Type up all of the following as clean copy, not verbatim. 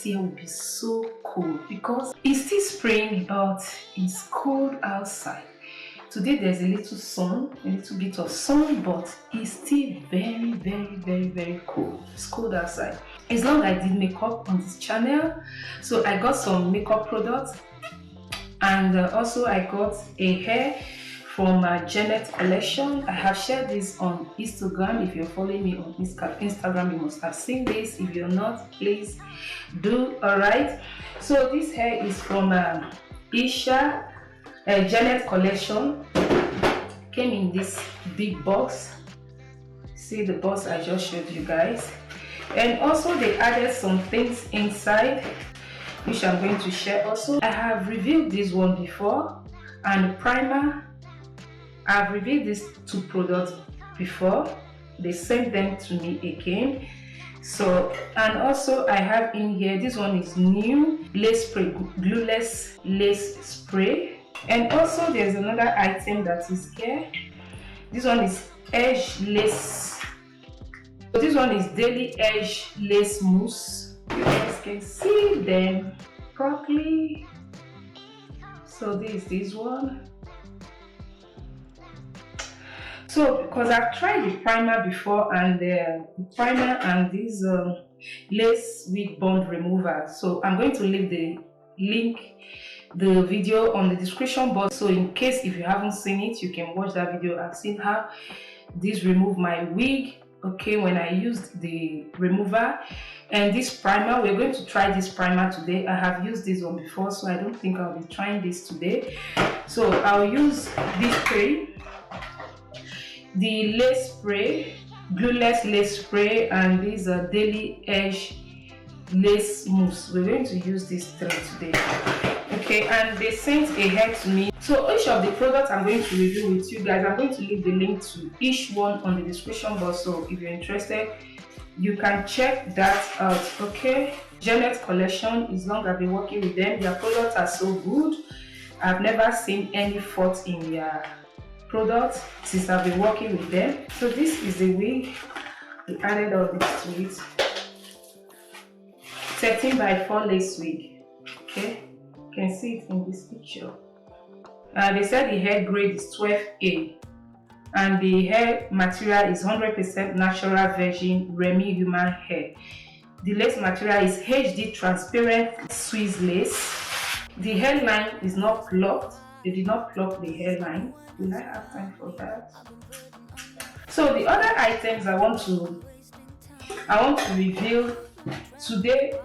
year will be so cold because it's still spring, but it's cold outside. Today there's a little sun, a little bit of sun, but it's still very cold. It's cold outside. It's long I did makeup on this channel, so I got some makeup products, and also I got a hair from Janet collection. I have shared this on Instagram. If you're following me on Instagram, you must have seen this. If you're not, please do. Alright, so this hair is from Esha Janet collection. Came in this big box. See the box I just showed you guys, and also they added some things inside which I'm going to share. Also, I have reviewed this one before, and the primer. I've reviewed these two products before. They sent them to me again. So, and also I have in here, this one is new lace spray, glueless lace spray. And also there's another item that is here. This one is edge lace. So this one is daily edge lace mousse. You guys can see them properly. So this one. So because I've tried the primer before, and the primer and this lace wig bond remover, so I'm going to leave the video on the description box, so in case if you haven't seen it, you can watch that video. I've seen how this remove my wig, okay, when I used the remover. And this primer, we're going to try this primer today. I have used this one before, so I don't think I'll be trying this today. So I'll use this spray, the lace spray, glueless lace spray, and this daily edge lace mousse. We're going to use these three today, okay? And they sent a hair to me. So each of the products I'm going to review with you guys, I'm going to leave the link to each one on the description box, so if you're interested, you can check that out, okay? Janet collection, is long I've been working with them. Their products are so good. I've never seen any fault in their products since I've been working with them. So this is the wig. We added all this to it. 13 by 4 lace wig, okay? You can see it in this picture. They said the hair grade is 12A, and the hair material is 100% natural virgin Remy human hair. The lace material is HD transparent Swiss lace. The hairline is not plucked. They did not pluck the hairline. Will I have time for that? So the other items I want to reveal today,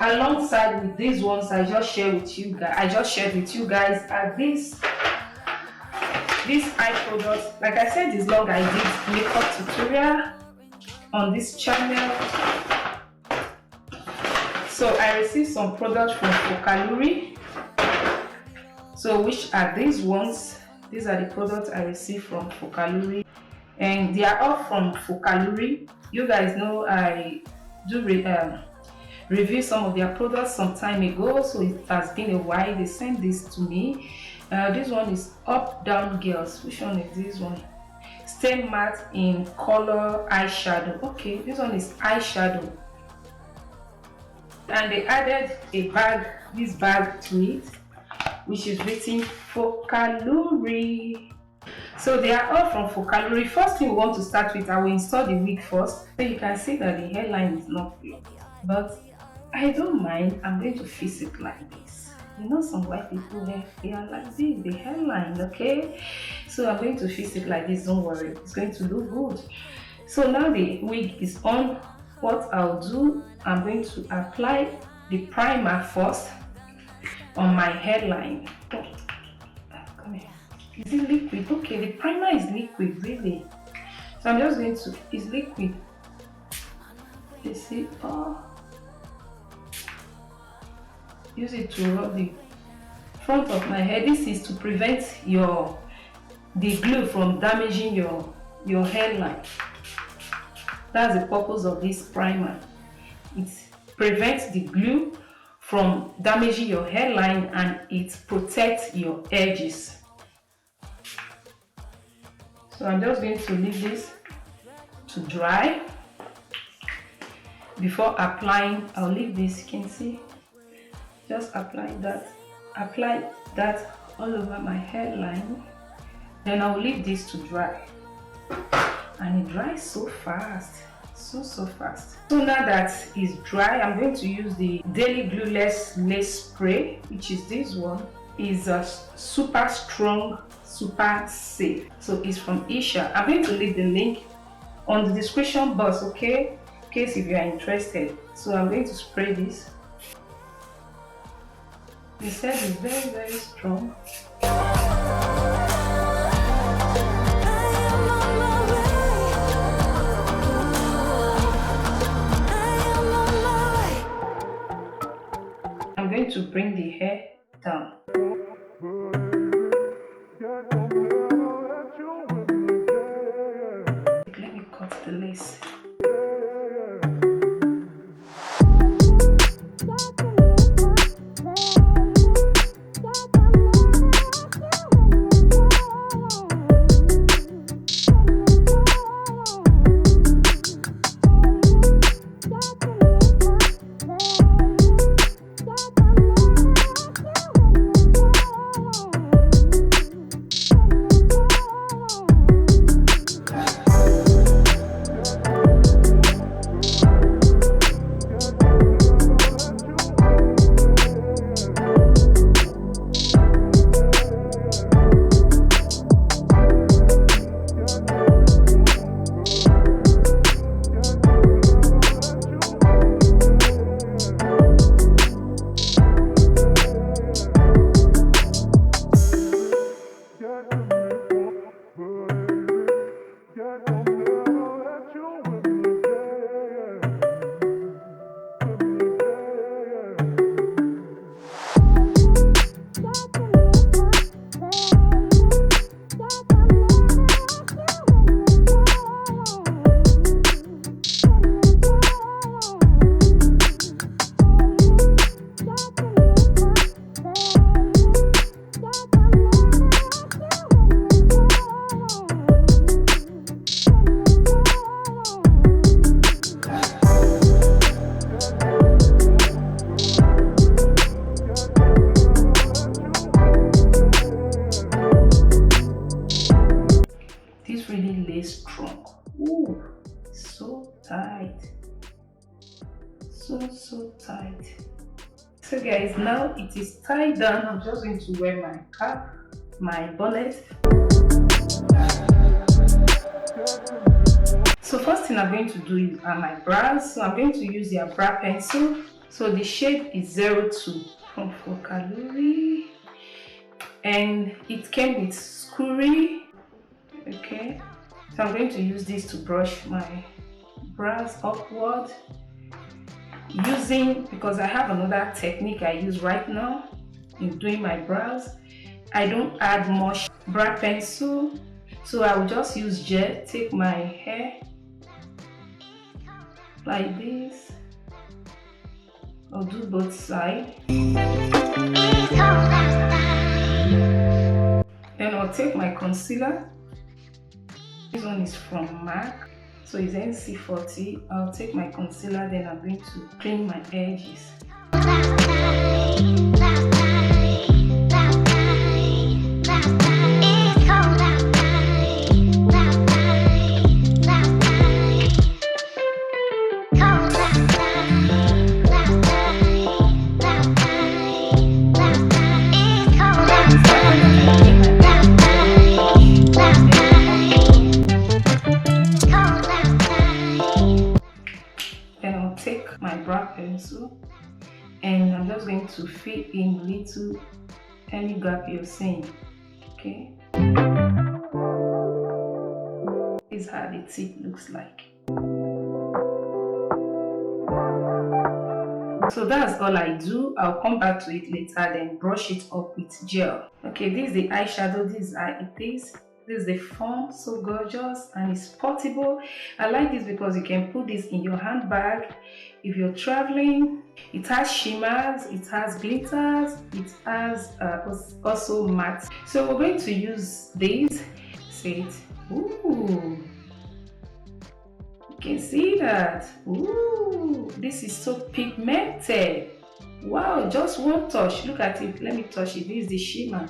alongside with these ones I just shared with you guys, are these eye products. Like I said, this long I did makeup tutorial on this channel. So I received some products from Focallure. So which are these ones? These are the products I received from Focallure, and they are all from Focallure. You guys know I do review some of their products some time ago, so it has been a while. They sent this to me. This one is Up Down Girls. Which one is this one? Stay Matte in color eyeshadow. Okay, this one is eyeshadow. And they added a bag, this bag to it, which is written Focallure. So they are all from Focallure. First thing we want to start with, I will install the wig first. So you can see that the hairline is not plucked, but I don't mind. I'm going to fix it like this. You know, some white people have hair like this, the hairline, okay? So I'm going to fix it like this, don't worry, it's going to look good. So now the wig is on. What I'll do, I'm going to apply the primer first on my hairline. Oh, come here. Is it liquid? Okay, the primer is liquid, really. So I'm just going to, it's liquid. You see? Oh. Use it to rub the front of my hair. This is to prevent the glue from damaging your hairline. That's the purpose of this primer. It prevents the glue from damaging your hairline, and it protects your edges. So I'm just going to leave this to dry. before applying, I'll leave this, you can see, just apply that all over my hairline. Then I'll leave this to dry, and it dries so fast, so fast. So now that it's dry, I'm going to use the Daily Glueless Lace Spray, which is this one. Is a super strong, super safe. So it's from Esha. I'm going to leave the link on the description box, okay, in case if you are interested. So I'm going to spray this. The scent is very strong. I'm going to bring the hair down. Let me cut the lace. Really lace strong. Ooh, so tight, so tight. So guys, now it is tied down. I'm just going to wear my cap, my bonnet. So first thing I'm going to do is my brows. So I'm going to use their brow pencil. So the shade is 02 from Focallure, and it came with screwy. Okay, so I'm going to use this to brush my brows upward, because I have another technique I use right now in doing my brows. I don't add much brow pencil, so I will just use gel, take my hair like this. I'll do both sides. Then I'll take my concealer. This one is from MAC, so it's NC40. I'll take my concealer, then I'm going to clean my edges. Take my brow pencil, and I'm just going to fill in little any gap you're seeing. Okay, this is how the tip looks like. So that's all I do. I'll come back to it later, then brush it up with gel. Okay, this is the eyeshadow. This is how it is. This is the form, so gorgeous, and it's portable. I like this because you can put this in your handbag if you're traveling. It has shimmers, it has glitters, it has also matte. So we're going to use this. Say it. Ooh, Can see that. Ooh, this is so pigmented. Wow, just one touch. Look at it. Let me touch it. This is the shimmer.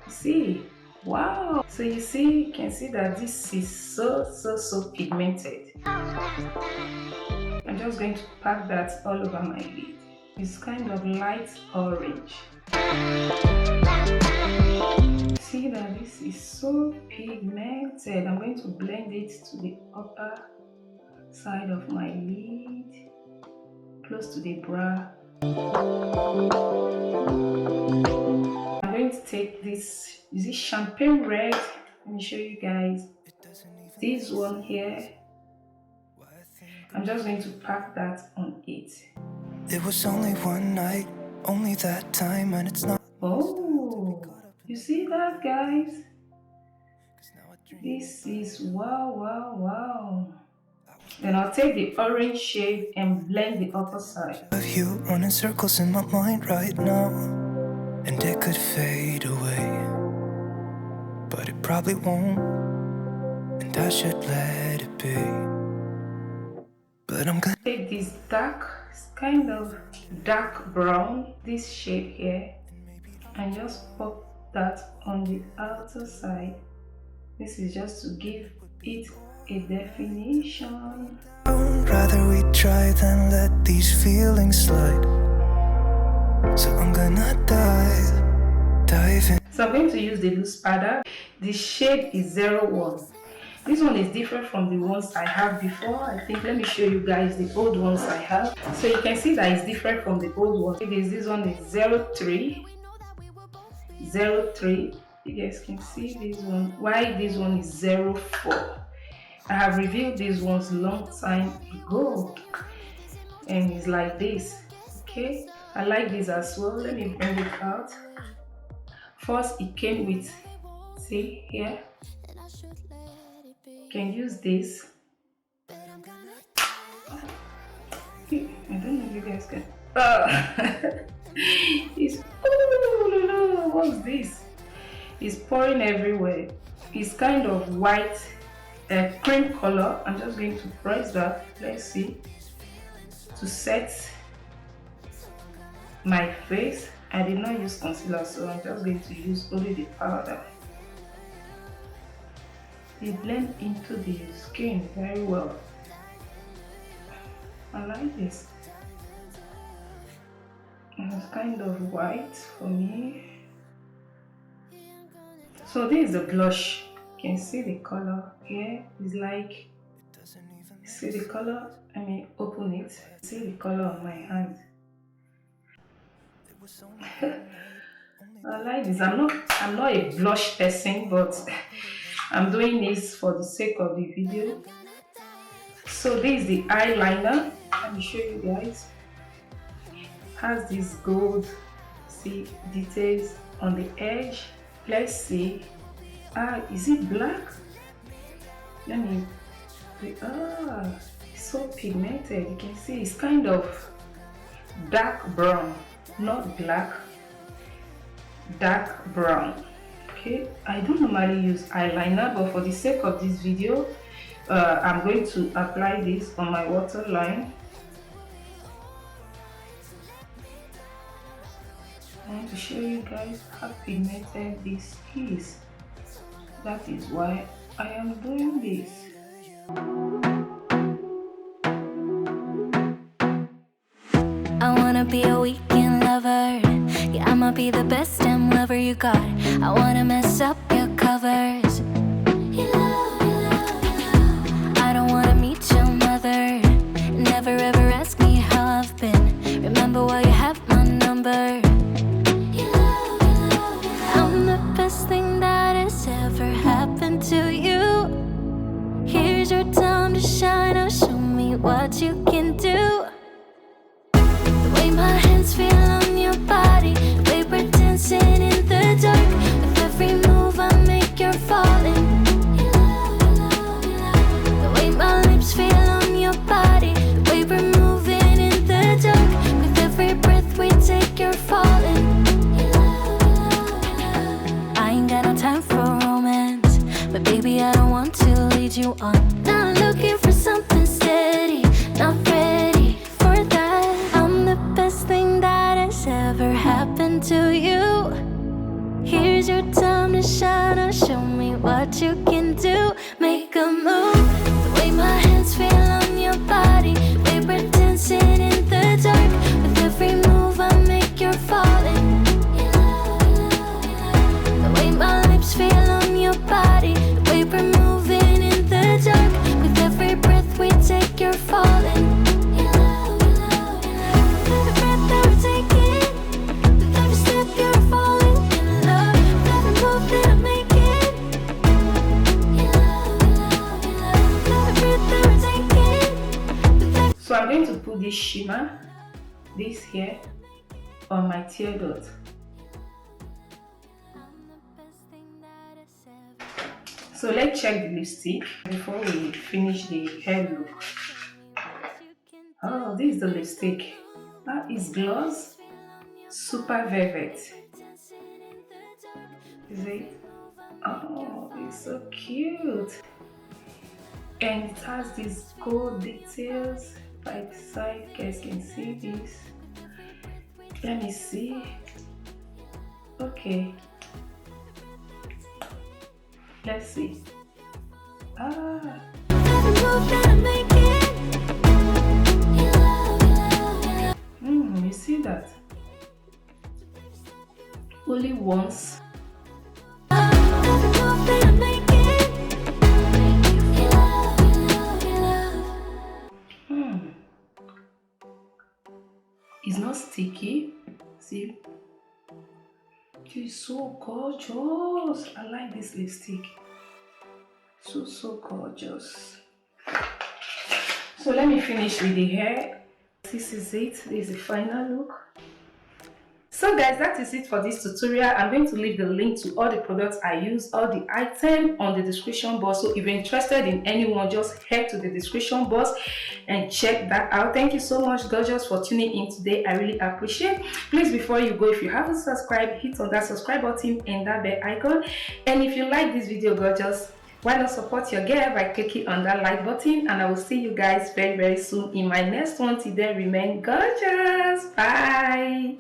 See? Wow. So you see, you can see that this is so pigmented. I'm just going to pack that all over my lid. It's kind of light orange. See that this is so pigmented. I'm going to blend it to the upper side of my lid, close to the brow. I'm going to take this, is it champagne red? Let me show you guys. This one here. I'm just going to pack that on it. It was only one night, only that time, and it's not. Oh, you see that, guys? This is wow. Then I'll take the orange shade and blend the upper side. Of you running circles in my mind right now, and it could fade away, but it probably won't, and I should let it be. But I'm gonna take this dark, kind of dark brown, this shade here, and just pop that on the outer side. This is just to give it a definition. I'd rather we try than let these feelings slide. So I'm gonna dive in. So I'm going to use the loose powder. The shade is 01. This one is different from the ones I have before. I think, let me show you guys the old ones I have. So you can see that it's different from the old ones. This one is 03. You guys can see this one. Why this one is 04? I have reviewed these ones long time ago, and it's like this. Okay, I like this as well. Let me bring it out. First, it came with, see here, you can use this. I don't know if you guys can. It's, oh, what's this? It's pouring everywhere. It's kind of white, cream color. I'm just going to press that. Let's see. To set my face, I did not use concealer, so I'm just going to use only the powder. They blend into the skin very well. I like this. It's kind of white for me. So this is the blush. You can see the color here. It's like, see the color? Let me open it. See the color on my hand. I like this. I'm not a blush person, but I'm doing this for the sake of the video. So this is the eyeliner. Let me show you guys. Has this gold, see, details on the edge. Let's see. Is it black? Let me. It's so pigmented. You can see it's kind of dark brown, not black. Dark brown. Okay. I don't normally use eyeliner, but for the sake of this video, I'm going to apply this on my waterline. I want to show you guys how pigmented this is. That is why I am doing this. I wanna be a weekend lover. Yeah, I'ma be the best damn lover you got. I wanna mess up your covers. I don't wanna meet your mother. Never ever ask me how I've been. Remember why you have my number. I'm the best thing that has ever happened to you. Here's your time to shine. Now show me what you can do. The way my hands feel on your body, the way we're dancing in the dark. With every move I make, you're falling. The way my lips feel on your body, the way we're moving in the dark. With every breath we take, you're falling. I ain't got no time for romance, but baby I don't want to lead you on. Not looking for for something steady, not ready for that. I'm the best thing that has ever happened to you. Here's your time to shine. Now show me what you can do. Make a move. The way my hands feel on your body. We were dancing in the dark. With every move I make, you're falling. The way my lips feel on your body. The way we're moving in the dark. With every breath we take, you're falling. Every breath that we're taking, with every step you're falling in love. With every move that I'm making, every breath that we're taking, with every. So I'm going to put this shimmer, this here, on my tear dot. So let's check the lipstick before we finish the hair look. Oh, this is the lipstick. That is gloss, super velvet. Is it? Oh, it's so cute. And it has these gold details by the side. You guys can see this. Let me see. Okay. Let's see. Ah. You see that? Only once. It's not sticky. See? It's so gorgeous. I like this lipstick. So gorgeous. So let me finish with the hair. This is it. This is the final look. So guys, that is it for this tutorial. I'm going to leave the link to all the products I use, all the items on the description box. So if you're interested in anyone, just head to the description box and check that out. Thank you so much, gorgeous, for tuning in today. I really appreciate it. Please, before you go, if you haven't subscribed, hit on that subscribe button and that bell icon. And if you like this video, gorgeous, why not support your girl by clicking on that like button? And I will see you guys very soon in my next one. Till then, remain gorgeous. Bye.